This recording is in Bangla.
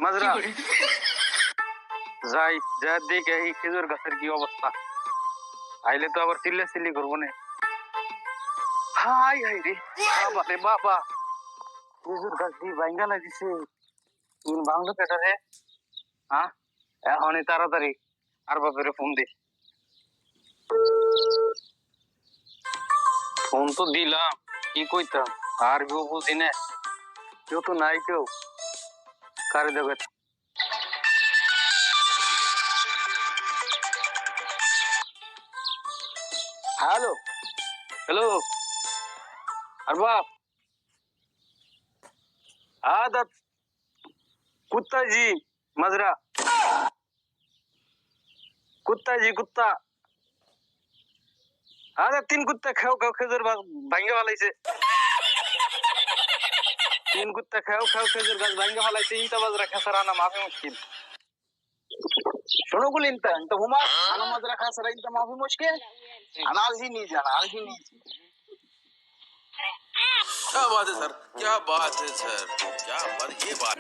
মাজরা যাই যা দেখে এই খেজুর গাছের কি অবস্থা, আইলে তো আবার চিল্লি করবো না। হাই হাই রে বাবা রে বাবা, খেজুর গাছ দিয়ে ভাঙ্গা লাগিছে। তুমি ভাঙলো কেটা রে? হ্যাঁ এখনই তাড়াতাড়ি আর বাপেরে ফোন দে। ফোন তো দিলাম, কি কইতাম আর কেউ বুঝি না, কেউ তো নাই, কেউ কারে দেবে। হ্যালো হ্যালো আর বাপ आदत कुत्ता जी मजरा कुत्ता जी कुत्ता आदत तीन कुत्ता खाओ खाओ खेजूर भांगे वाला से तीन कुत्ता खाओ खाओ खेजूर गाছ भांगे वाला से इंता मजरा खसराना माफी मुश्किल শোনো গুলি इंता इंता हुमा আনা मजरा खसरा इंता माफी मुश्किल अनाल ही नहीं जाना आल ही नहीं। क्या बात है सर, क्या बात है सर, क्या बात, ये बात